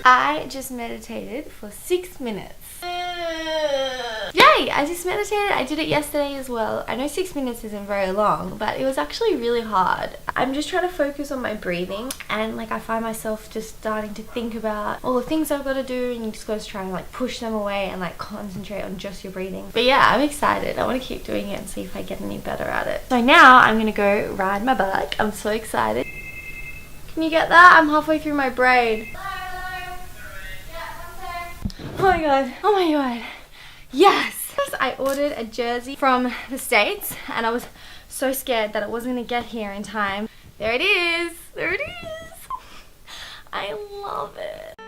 I just meditated for 6 minutes. Yay! I just meditated. I did it yesterday as well. I know 6 minutes isn't very long, but it was actually really hard. I'm just trying to focus on my breathing, and like I find myself just starting to think about all the things I've got to do, and you just got to try and like push them away and like concentrate on just your breathing. But yeah, I'm excited. I want to keep doing it and see if I get any better at it. So now I'm gonna go ride my bike. I'm so excited. Can you get that? I'm halfway through my braid. Oh my god, oh my god, yes! I ordered a jersey from the States and I was so scared that it wasn't gonna get here in time. There it is, there it is! I love it.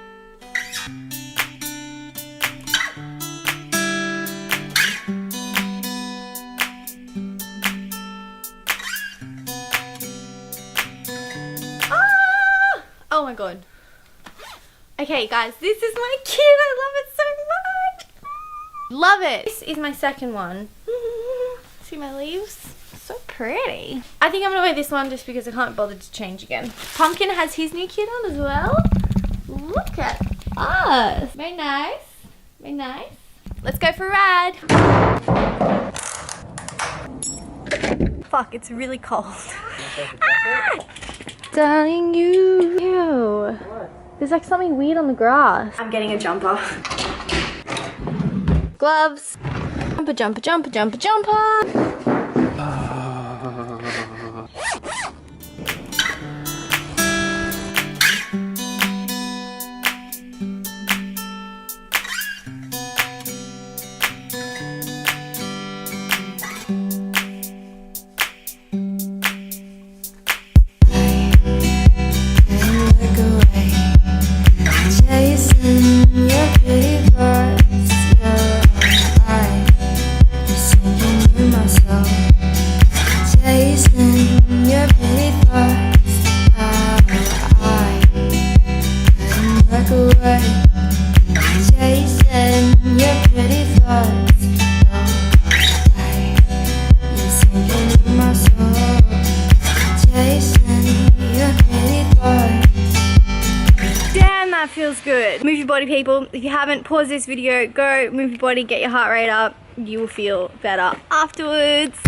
Ah! Oh my god. Okay guys, this is my kit. I love it so much. Love it. This is my second one. See my leaves? So pretty. I think I'm gonna wear this one just because I can't bother to change again. Pumpkin has his new kit on as well. Look at us. Very nice. Very nice. Let's go for a ride. Fuck, it's really cold. Ah! Darling, you. There's like something weird on the grass. I'm getting a jumper. Gloves. Jumper, jumper, jumper, jumper, jumper. Feels good. Move your body, people. If you haven't, pause this video, go move your body, get your heart rate up. You will feel better afterwards.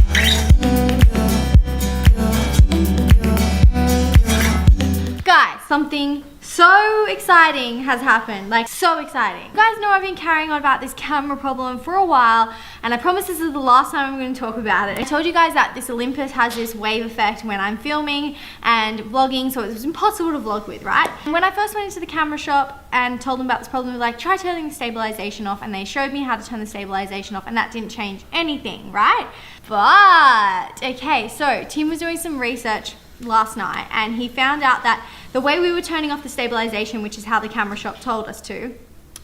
Guys, something so exciting has happened. Like, so exciting. You guys know I've been carrying on about this camera problem for a while, and I promise this is the last time I'm going to talk about it. I told you guys that this Olympus has this wave effect when I'm filming and vlogging, so it was impossible to vlog with, right? And when I first went into the camera shop and told them about this problem, they were like, try turning the stabilization off, and they showed me how to turn the stabilization off, and that didn't change anything, right? But, okay, so Tim was doing some research last night, and he found out that the way we were turning off the stabilization, which is how the camera shop told us to,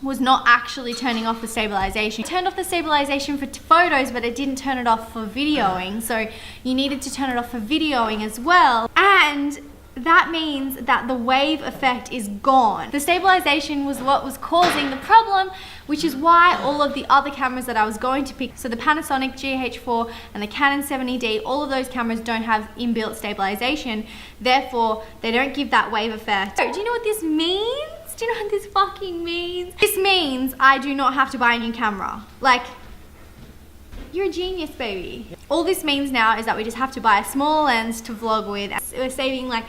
was not actually turning off the stabilization. It turned off the stabilization for photos, but it didn't turn it off for videoing, so you needed to turn it off for videoing as well. And that means that the wave effect is gone. The stabilization was what was causing the problem, which is why all of the other cameras that I was going to pick, so the Panasonic GH4 and the Canon 70D, all of those cameras don't have inbuilt stabilization, therefore they don't give that wave effect. So, do you know what this means? Do you know what this fucking means? This means I do not have to buy a new camera. Like, you're a genius, baby. All this means now is that we just have to buy a small lens to vlog with. We're saving like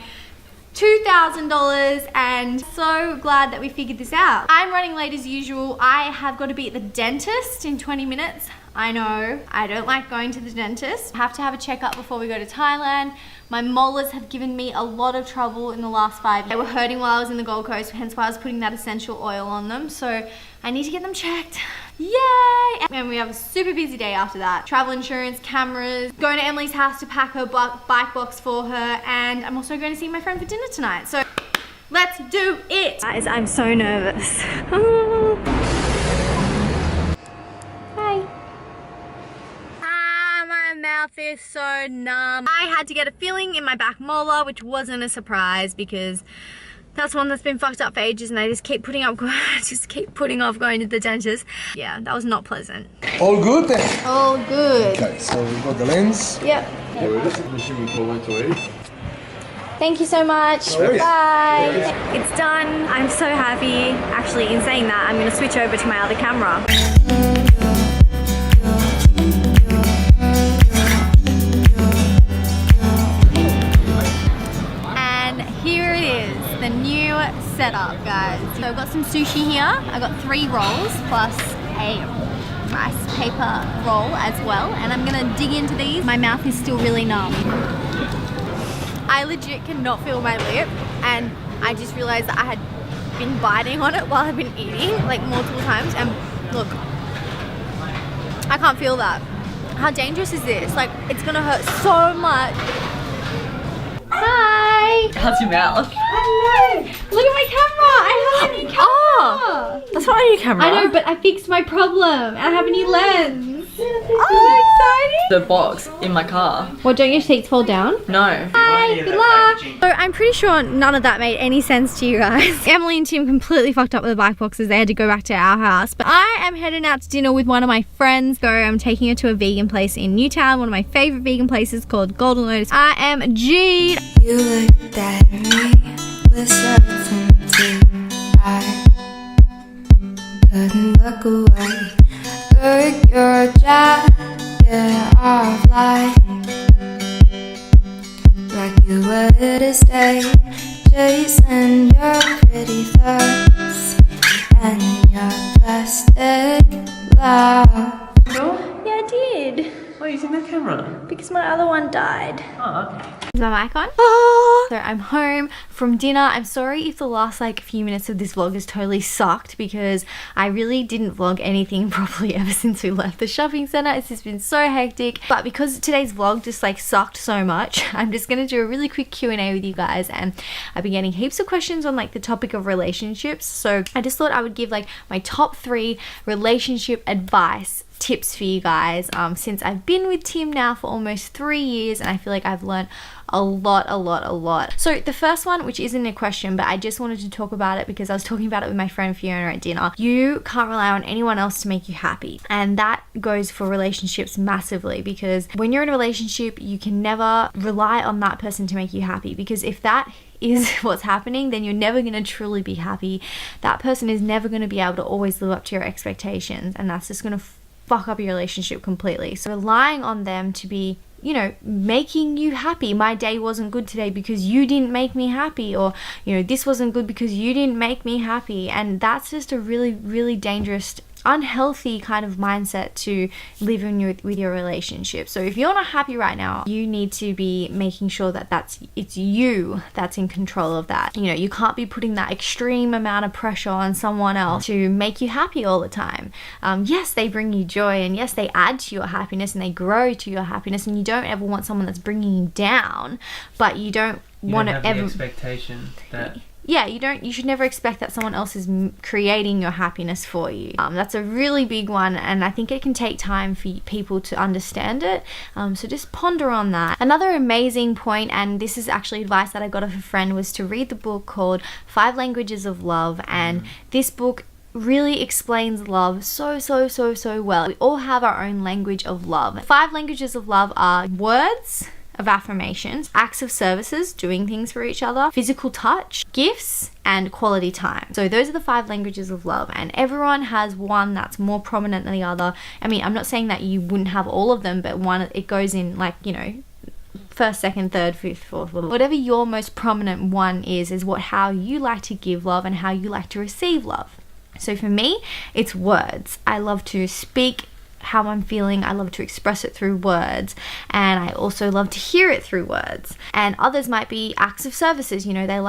$2,000, and so glad that we figured this out. I'm running late as usual. I have got to be at the dentist in 20 minutes. I know, I don't like going to the dentist. I have to have a checkup before we go to Thailand. My molars have given me a lot of trouble in the last 5 years. They were hurting while I was in the Gold Coast, hence why I was putting that essential oil on them. So I need to get them checked. Yay! And we have a super busy day after that. Travel insurance, cameras, going to Emily's house to pack her bike box for her, and I'm also going to see my friend for dinner tonight. So let's do it! Guys, I'm so nervous. My mouth is so numb. I had to get a filling in my back molar, which wasn't a surprise because that's one that's been fucked up for ages, and I just keep putting off going to the dentist. Yeah, that was not pleasant. All good then? All good. Okay, so we've got the lens. Yep. Here it is. Machine we call 1 to 8. Thank you so much. No worries. Bye. It's done. I'm so happy. Actually, in saying that, I'm going to switch over to my other camera. And here it is, the new setup, guys. So I've got some sushi here. I got 3 rolls plus a rice paper roll as well. And I'm going to dig into these. My mouth is still really numb. I legit cannot feel my lip, and I just realized that I had been biting on it while I've been eating like multiple times, and look, I can't feel that. How dangerous is this? Like, it's gonna hurt so much. Hi! How's your mouth? Hello! Look at my camera! I have a new camera! Oh, that's not a new camera. I know, but I fixed my problem and I have a new lens. Oh, exciting! The box in my car. Well, don't your seats fall down? No. Hi, good luck. So I'm pretty sure none of that made any sense to you guys. Emily and Tim completely fucked up with the bike boxes. They had to go back to our house. But I am heading out to dinner with one of my friends. So I'm taking her to a vegan place in Newtown, one of my favorite vegan places called Golden Lotus. I am G. You looked at me with certainty. I couldn't look away. Took your jacket off like you were here to stay, chasing your pretty thoughts and your plastic love. Sure? Yeah, I did. Why are you using that camera? Because my other one died. Oh, okay. Is my mic on? So I'm home from dinner. I'm sorry if the last like few minutes of this vlog has totally sucked, because I really didn't vlog anything properly ever since we left the shopping center. It's just been so hectic. But because today's vlog just like sucked so much, I'm just gonna do a really quick Q&A with you guys, and I've been getting heaps of questions on like the topic of relationships. So I just thought I would give like my top 3 relationship advice tips for you guys, since I've been with Tim now for almost 3 years, and I feel like I've learned a lot. So the first one, which isn't a question, but I just wanted to talk about it because I was talking about it with my friend Fiona at dinner. You can't rely on anyone else to make you happy, and that goes for relationships massively, because when you're in a relationship, you can never rely on that person to make you happy, because if that is what's happening, then you're never going to truly be happy. That person is never going to be able to always live up to your expectations, and that's just going to fuck up your relationship completely. So relying on them to be, you know, making you happy. My day wasn't good today because you didn't make me happy, or, you know, this wasn't good because you didn't make me happy. And that's just a really dangerous, unhealthy kind of mindset to live in with your relationship. So if you're not happy right now, you need to be making sure that it's you that's in control of that. You know, you can't be putting that extreme amount of pressure on someone else to make you happy all the time. Yes, they bring you joy, and yes, they add to your happiness and they grow to your happiness, and you don't ever want someone that's bringing you down, but you don't want to ever the expectation that you should never expect that someone else is creating your happiness for you. That's a really big one, and I think it can take time for people to understand it. So just ponder on that. Another amazing point, and this is actually advice that I got off a friend, was to read the book called 5 Languages of Love. And this book really explains love so well. We all have our own language of love. 5 languages of love are words of affirmations, acts of services, doing things for each other, physical touch, gifts, and quality time. So those are the 5 languages of love, and everyone has one that's more prominent than the other. I mean, I'm not saying that you wouldn't have all of them, but one, it goes in like, you know, first, second, third, fifth, fourth, whatever your most prominent one is how you like to give love and how you like to receive love. So for me, it's words. I love to speak how I'm feeling. I love to express it through words, and I also love to hear it through words. And others might be acts of services. You know, they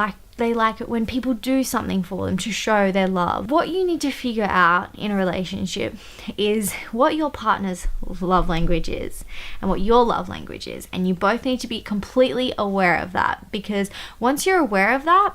like it when people do something for them to show their love. What you need to figure out in a relationship is what your partner's love language is and what your love language is, and you both need to be completely aware of that, because once you're aware of that,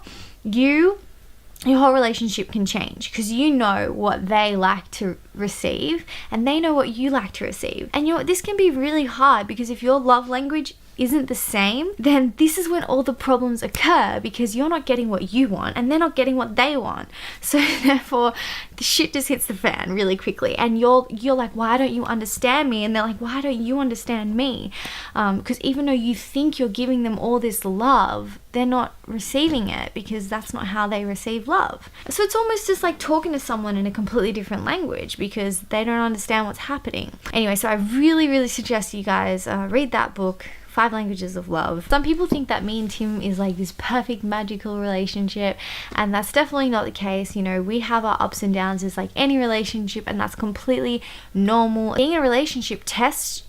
your whole relationship can change, because you know what they like to receive and they know what you like to receive. And you know what, this can be really hard, because if your love language isn't the same, then this is when all the problems occur, because you're not getting what you want and they're not getting what they want. So therefore the shit just hits the fan really quickly, and you're like, why don't you understand me? And they're like, why don't you understand me? Because even though you think you're giving them all this love, they're not receiving it, because that's not how they receive love. So it's almost just like talking to someone in a completely different language, because they don't understand what's happening. Anyway, so I really suggest you guys read that book, 5 Languages of Love. Some people think that me and Tim is like this perfect magical relationship, and that's definitely not the case. You know, we have our ups and downs as like any relationship, and that's completely normal. Being in a relationship tests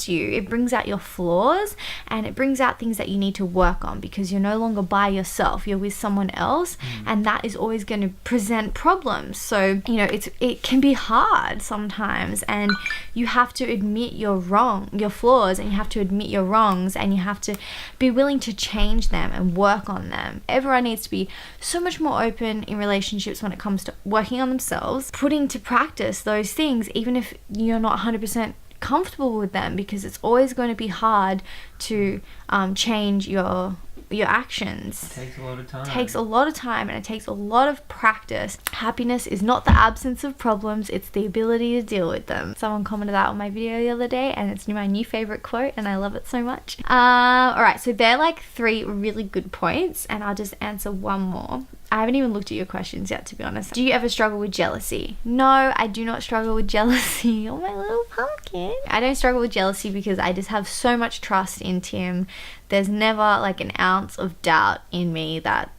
you. It brings out your flaws, and it brings out things that you need to work on, because you're no longer by yourself, you're with someone else, and that is always going to present problems. So, you know, it can be hard sometimes, and you have to admit your flaws, and you have to admit your wrongs, and you have to be willing to change them and work on them. Everyone needs to be so much more open in relationships when it comes to working on themselves, putting to practice those things, even if you're not 100% comfortable with them, because it's always going to be hard to change your actions. It takes a lot of time. It takes a lot of time, and it takes a lot of practice. Happiness is not the absence of problems, it's the ability to deal with them. Someone commented that on my video the other day, and it's my new favorite quote, and I love it so much. Alright, so they're like 3 really good points, and I'll just answer one more. I haven't even looked at your questions yet, to be honest. Do you ever struggle with jealousy? No, I do not struggle with jealousy. Oh, my little pumpkin. I don't struggle with jealousy because I just have so much trust in Tim. There's never like an ounce of doubt in me that,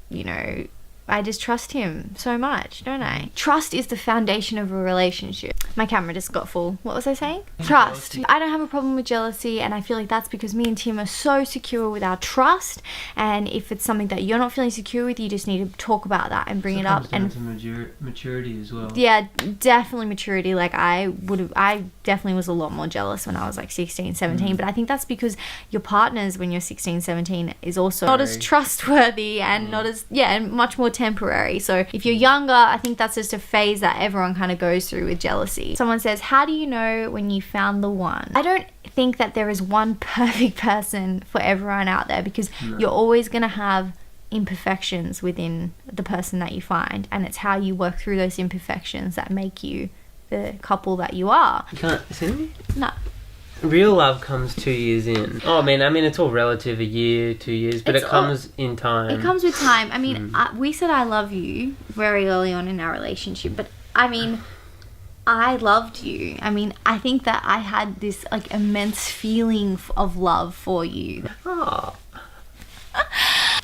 you know, I just trust him so much, don't I? Trust is the foundation of a relationship. My camera just got full. What was I saying? Trust. Jealousy. I don't have a problem with jealousy, and I feel like that's because me and Tim are so secure with our trust, and if it's something that you're not feeling secure with, you just need to talk about that and bring it up. Comes down to maturity as well. Yeah, definitely maturity. Like I definitely was a lot more jealous when I was like 16, 17, but I think that's because your partners when you're 16, 17 is also not as trustworthy and not as, and much more temporary. So if you're younger, I think that's just a phase that everyone kind of goes through with jealousy. Someone says, how do you know when you found the one? I don't think that there is one perfect person for everyone out there, because you're always going to have imperfections within the person that you find, and it's how you work through those imperfections that make you the couple that you are. You can't see me? No. Real love comes 2 years in. Oh, I mean, it's all relative, a year, 2 years, but it comes in time. It comes with time. I mean, we said I love you very early on in our relationship, but I mean, I loved you. I mean, I think that I had this like immense feeling of love for you. Oh.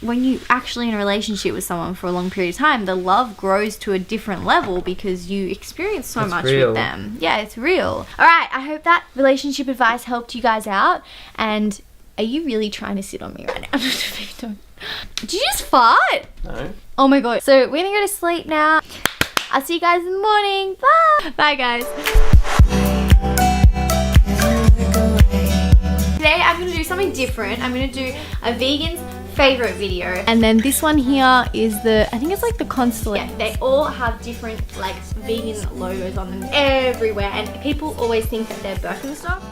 When you actually in a relationship with someone for a long period of time, the love grows to a different level because you experience so much real. with them. Yeah, it's real. All right, I hope that relationship advice helped you guys out. And are you really trying to sit on me right now? Did you just fart? No. Oh my god. So we're gonna go to sleep now. I'll see you guys in the morning. Bye. Bye, guys. Today I'm gonna do something different. I'm gonna do a vegan's favorite video, and then this one here is I think it's like the constellation. Yeah, they all have different like vegan logos on them everywhere, and people always think that they're Birkenstock.